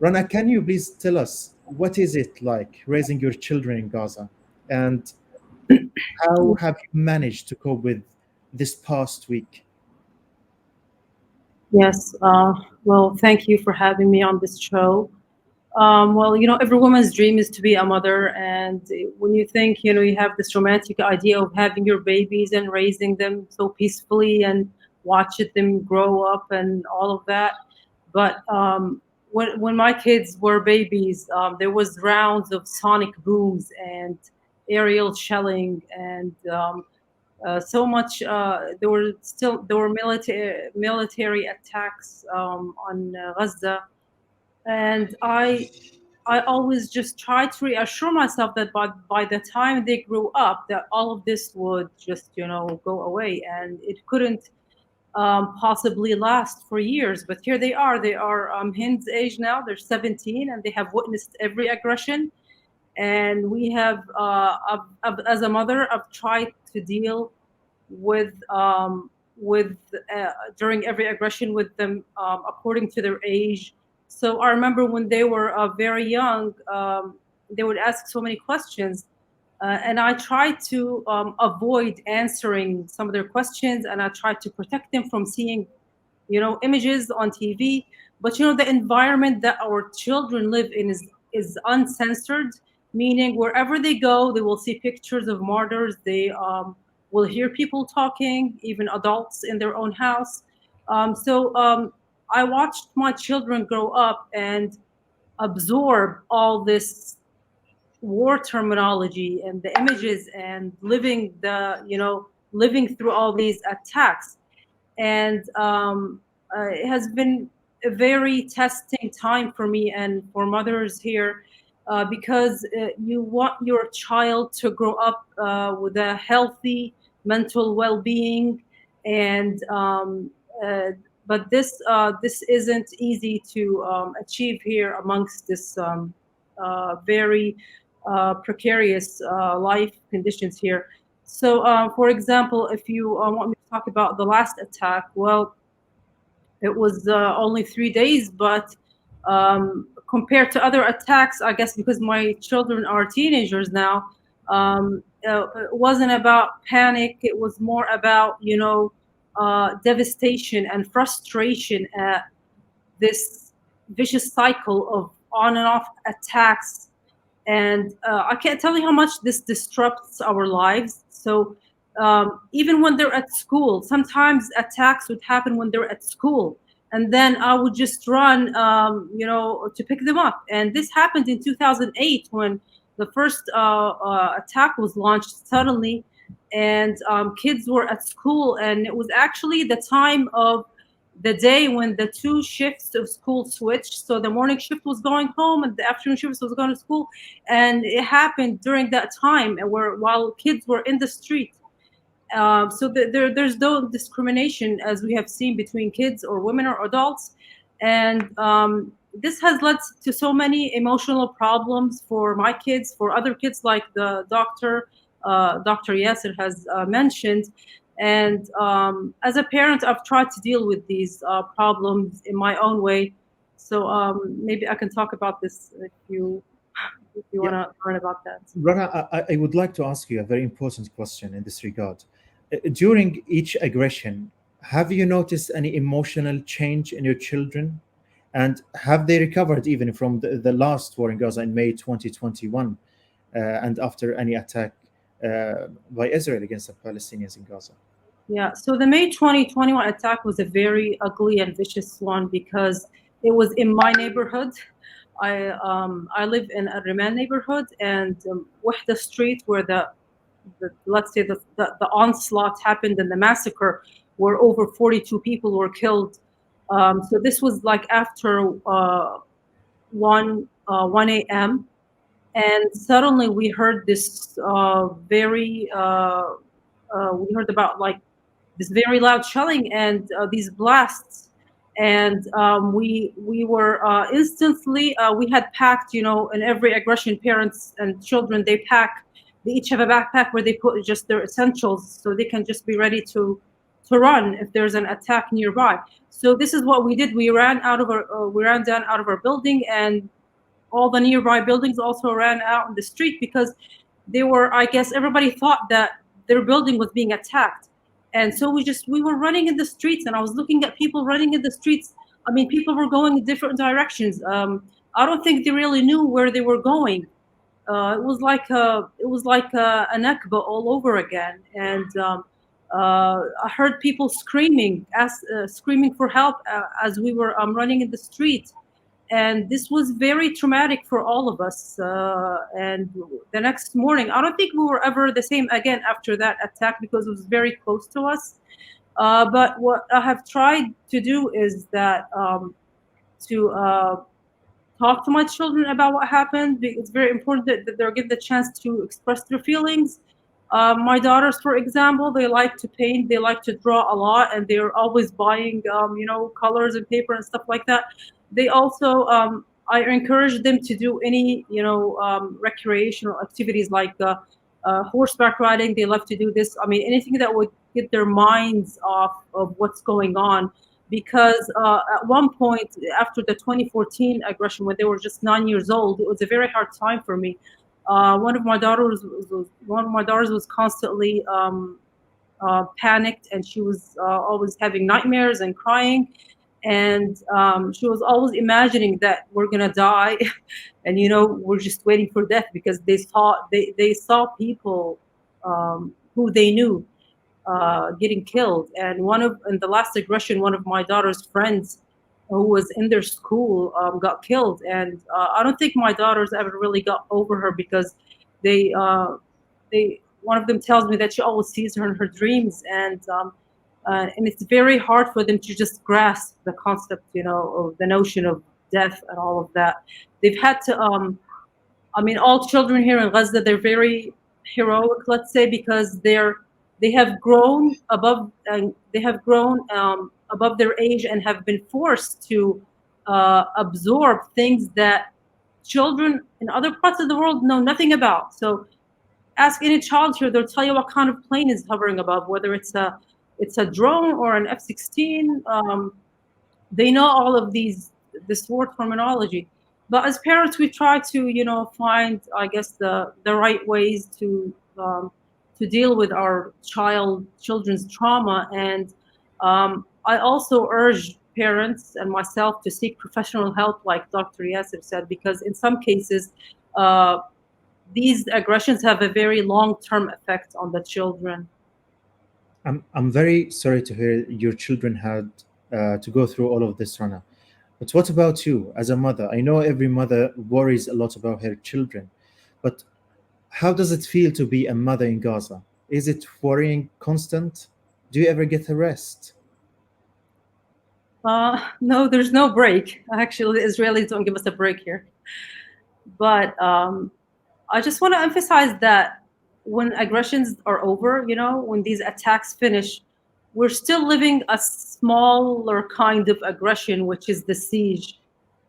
Rana, can you please tell us what is it like raising your children in Gaza, and how have you managed to cope with this past week? Yes. Well, thank you for having me on this show. Well, every woman's dream is to be a mother, and when you think, you have this romantic idea of having your babies and raising them so peacefully and watching them grow up and all of that. But when my kids were babies, there was rounds of sonic booms and aerial shelling and so much. There were military attacks on Gaza, and I always just try to reassure myself that by the time they grew up, that all of this would just go away, and it couldn't possibly last for years. But here they are. They are Hind's age now. They're 17, and they have witnessed every aggression. And we have, as a mother, I've tried to deal with with during every aggression with them according to their age. So I remember when they were very young, they would ask so many questions, and I tried to avoid answering some of their questions, and I tried to protect them from seeing, images on TV. But the environment that our children live in is uncensored, meaning wherever they go, they will see pictures of martyrs. They will hear people talking, even adults in their own house. So I watched my children grow up and absorb all this war terminology and the images and living through all these attacks. And it has been a very testing time for me and for mothers here, because you want your child to grow up with a healthy mental well-being, and but this isn't easy to achieve here amongst this very precarious life conditions here. So, for example, if you want me to talk about the last attack, well, it was only 3 days, but compared to other attacks, I guess because my children are teenagers now, it wasn't about panic. It was more about, devastation and frustration at this vicious cycle of on and off attacks. And I can't tell you how much this disrupts our lives. So even when they're at school, sometimes attacks would happen when they're at school, and then I would just run, to pick them up. And this happened in 2008 when the first attack was launched suddenly, and kids were at school, and it was actually the time of the day when the two shifts of school switched. So the morning shift was going home and the afternoon shift was going to school. And it happened during that time where while kids were in the street. So there's no discrimination, as we have seen, between kids or women or adults. And this has led to so many emotional problems for my kids, for other kids, like the Dr. Yasser has mentioned. And as a parent, I've tried to deal with these problems in my own way. So maybe I can talk about this if you Yeah, want to learn about that. Rana, I would like to ask you a very important question in this regard. During each aggression, have you noticed any emotional change in your children? And have they recovered even from the last war in Gaza in May 2021, and after any attack by Israel against the Palestinians in Gaza? Yeah, so the May 2021 attack was a very ugly and vicious one because it was in my neighborhood. I live in a Riman neighborhood, and Wahda Street, where the let's say the onslaught happened and the massacre, where over 42 people were killed. So this was like after 1 a.m. And suddenly we heard this we heard about like this very loud shelling and these blasts. And we were instantly we had packed, in every aggression, parents and children, they each have a backpack where they put just their essentials so they can just be ready to to run if there's an attack nearby. So this is what we did. We ran down out of our building, and all the nearby buildings also ran out in the street because they were, I guess, everybody thought that their building was being attacked. And so we were running in the streets, and I was looking at people running in the streets. I mean, people were going in different directions. I don't think they really knew where they were going. It was like a Nakba all over again. And I heard people screaming for help as we were running in the street. And this was very traumatic for all of us. And the next morning, I don't think we were ever the same again after that attack because it was very close to us. But what I have tried to do is that to talk to my children about what happened. It's very important that they're given the chance to express their feelings. My daughters, for example, they like to paint, they like to draw a lot, and they're always buying, colors and paper and stuff like that. They also, I encourage them to do any, recreational activities like horseback riding. They love to do this. I mean, anything that would get their minds off of what's going on, because at one point after the 2014 aggression, when they were just 9 years old, it was a very hard time for me. One of my daughters was constantly panicked, and she was always having nightmares and crying, and she was always imagining that we're gonna die, and we're just waiting for death because they saw people who they knew getting killed. And in the last aggression, one of my daughter's friends who was in their school got killed. And I don't think my daughters ever really got over her because they one of them tells me that she always sees her in her dreams, and it's very hard for them to just grasp the concept, of the notion of death and all of that. They've had to I mean, all children here in Gaza, they're very heroic, let's say, because they have grown above above their age and have been forced to absorb things that children in other parts of the world know nothing about. So ask any child here; they'll tell you what kind of plane is hovering above, whether it's a drone or an F-16. They know all of this word terminology. But as parents, we try to find, I guess, the right ways to deal with our children's trauma. And I also urge parents and myself to seek professional help, like Dr. Yasser said, because in some cases these aggressions have a very long-term effect on the children. I'm very sorry to hear your children had to go through all of this, Rana. But what about you as a mother? I know every mother worries a lot about her children, but how does it feel to be a mother in Gaza? Is it worrying constant? Do you ever get a rest? No, there's no break. Actually, the Israelis don't give us a break here. But I just want to emphasize that when aggressions are over, when these attacks finish, we're still living a smaller kind of aggression, which is the siege.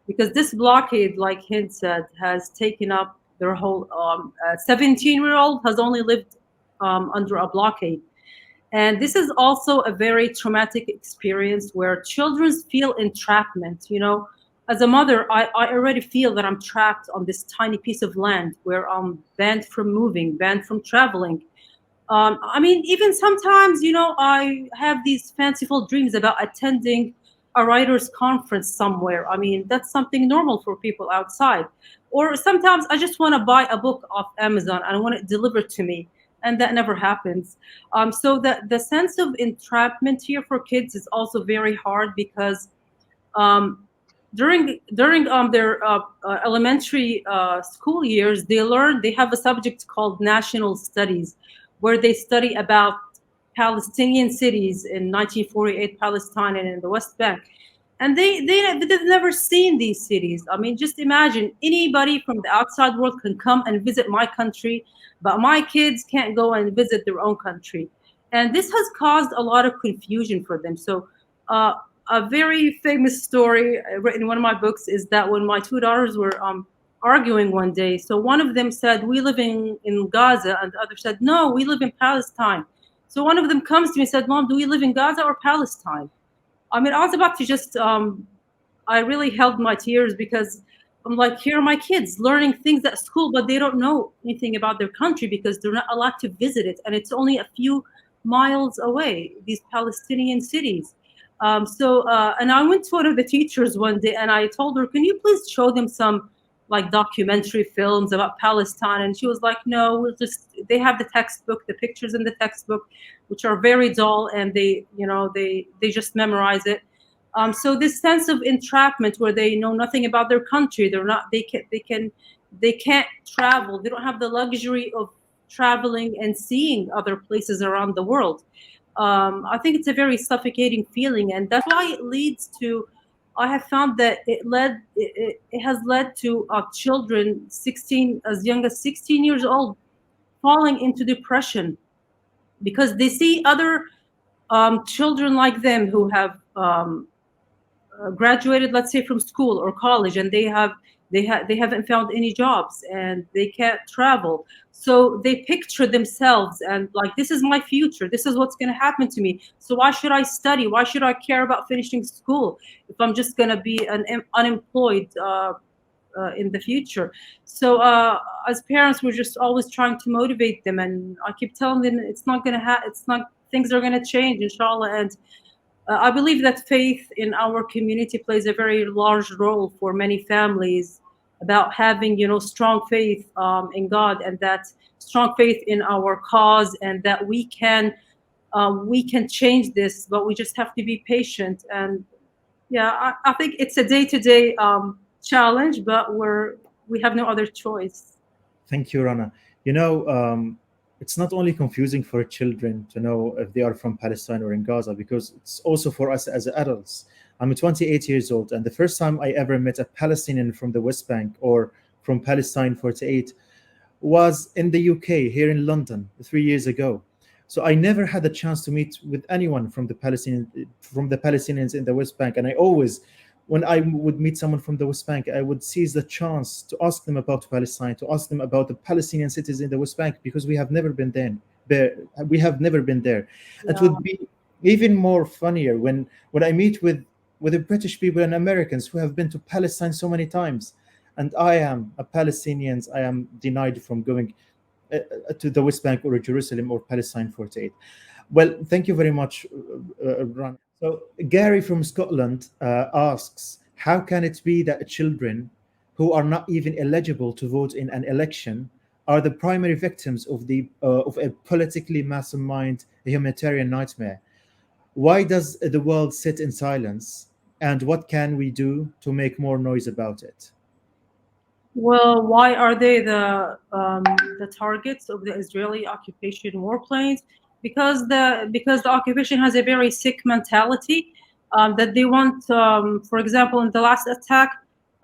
Because this blockade, like Hind said, has taken up their whole. A 17-year-old has only lived under a blockade. And this is also a very traumatic experience where children feel entrapment. As a mother, I already feel that I'm trapped on this tiny piece of land where I'm banned from moving, banned from traveling. I mean, even sometimes, I have these fanciful dreams about attending a writers' conference somewhere. I mean, that's something normal for people outside. Or sometimes I just want to buy a book off Amazon and I want it delivered to me, and that never happens. So the sense of entrapment here for kids is also very hard because um, during their elementary school years, they have a subject called national studies, where they study about Palestinian cities in 1948 Palestine and in the West Bank, and they've never seen these cities. I mean, just imagine anybody from the outside world can come and visit my country, but my kids can't go and visit their own country, and this has caused a lot of confusion for them. So. A very famous story written in one of my books is that when my two daughters were arguing one day, so one of them said, "We live in Gaza," and the other said, "No, we live in Palestine." So one of them comes to me and said, "Mom, do we live in Gaza or Palestine?" I mean, I was about to just, I really held my tears because I'm like, here are my kids learning things at school, but they don't know anything about their country because they're not allowed to visit it. And it's only a few miles away, these Palestinian cities. And I went to one of the teachers one day and I told her, can you please show them some like documentary films about Palestine? And she was like, no, they have the textbook, the pictures in the textbook, which are very dull, and they just memorize it. So this sense of entrapment where they know nothing about their country, they can't travel. They don't have the luxury of traveling and seeing other places around the world. I think it's a very suffocating feeling, and that's why it leads to. I have found that it has led to children 16 as young as 16 years old falling into depression because they see other children like them who have graduated, let's say, from school or college, and they haven't found any jobs and they can't travel. So they picture themselves and like, this is my future. This is what's going to happen to me. So why should I study? Why should I care about finishing school if I'm just going to be unemployed in the future? So as parents, we're just always trying to motivate them, and I keep telling them it's not going to it's not, things are going to change, inshallah. And I believe that faith in our community plays a very large role for many families about having, strong faith in God, and that strong faith in our cause, and that we can change this, but we just have to be patient. And yeah, I think it's a day-to-day challenge, but we have no other choice. Thank you, Rana. It's not only confusing for children to know if they are from Palestine or in Gaza, because it's also for us as adults. I'm 28 years old, and the first time I ever met a Palestinian from the West Bank or from Palestine 48 was in the UK, here in London, 3 years ago. So I never had the chance to meet with anyone from the Palestinians in the West Bank, and I always, when I would meet someone from the West Bank, I would seize the chance to ask them about Palestine, to ask them about the Palestinian cities in the West Bank, because we have never been there. We have never been there. It Yeah, would be even more funnier when I meet with the British people and Americans who have been to Palestine so many times, and I am a Palestinian. I am denied from going to the West Bank or Jerusalem or Palestine 48. Well, thank you very much, Ron. So, Gary from Scotland asks, how can it be that children who are not even eligible to vote in an election are the primary victims of a politically mastermind humanitarian nightmare? Why does the world sit in silence? And what can we do to make more noise about it? well, why are they the targets of the Israeli occupation warplanes? Because the occupation has a very sick mentality, that they want, for example, in the last attack,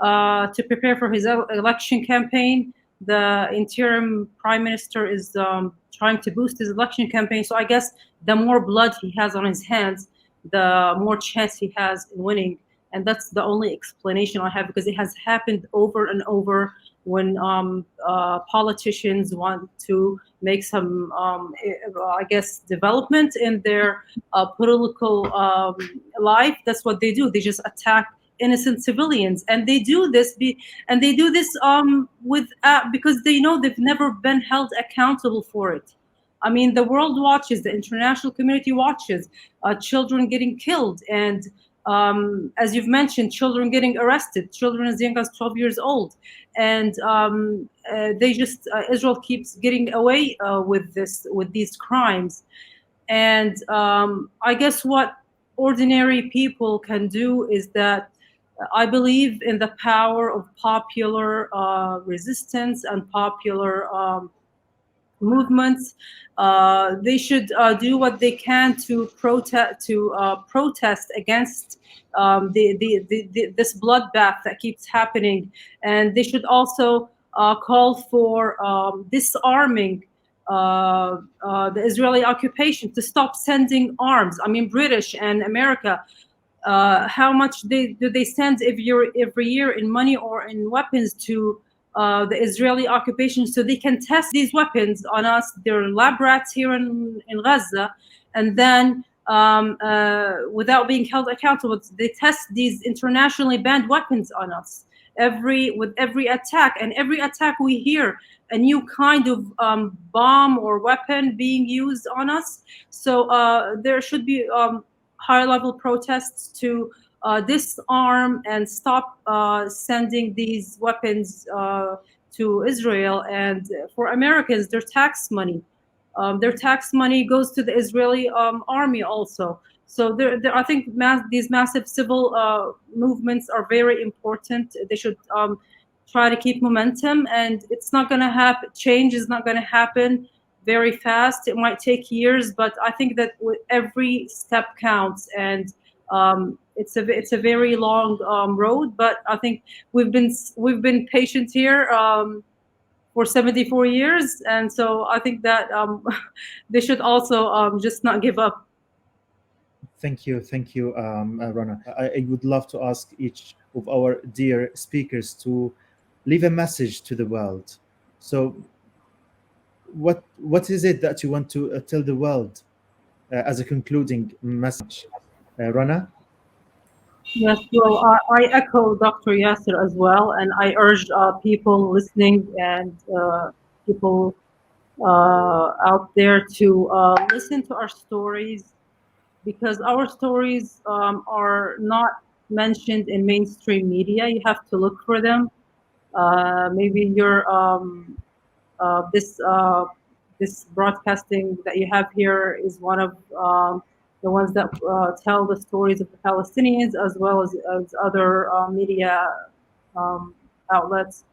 to prepare for his election campaign, the interim prime minister is trying to boost his election campaign. So I guess the more blood he has on his hands, the more chance he has in winning. And that's the only explanation I have, because it has happened over and over when politicians want to make some, I guess, development in their political life. That's what they do. They just attack innocent civilians, and they do this with because they know they've never been held accountable for it. I mean, the world watches, the international community watches children getting killed, and as you've mentioned, children getting arrested, children as young as 12 years old, and Israel keeps getting away with these crimes. And I guess what ordinary people can do is that I believe in the power of popular resistance and popular movements. They should do what they can to protest against this bloodbath that keeps happening, and they should also call for disarming the Israeli occupation, to stop sending arms. I mean, British and America, how much do they send every year in money or in weapons to the Israeli occupation, so they can test these weapons on us. They're lab rats here in Gaza, and then without being held accountable, they test these internationally banned weapons on us. With every attack, and every attack we hear a new kind of bomb or weapon being used on us. So there should be high level protests to disarm and stop sending these weapons to Israel. And for Americans, their tax money goes to the Israeli army also. So I think these massive civil movements are very important. They should try to keep momentum, and it's not going to happen. Change is not going to happen very fast. It might take years, but I think that with every step counts, and it's a very long road. But I think we've been patient here. For 74 years, and so I think that they should also just not give up. Thank you, Rana. I would love to ask each of our dear speakers to leave a message to the world. So, what is it that you want to tell the world as a concluding message, Rana? Yes, well, I echo Dr. Yasser as well, and I urge people listening and people out there to listen to our stories, because our stories are not mentioned in mainstream media. You have to look for them. Maybe this this broadcasting that you have here is one of the ones that tell the stories of the Palestinians, as well as other media um, outlets.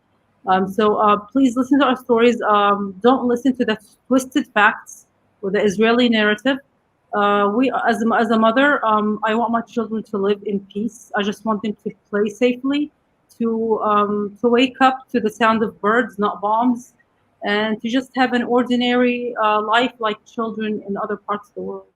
So please listen to our stories. Don't listen to the twisted facts or the Israeli narrative. As a mother, I want my children to live in peace. I just want them to play safely, to wake up to the sound of birds, not bombs, and to just have an ordinary life like children in other parts of the world.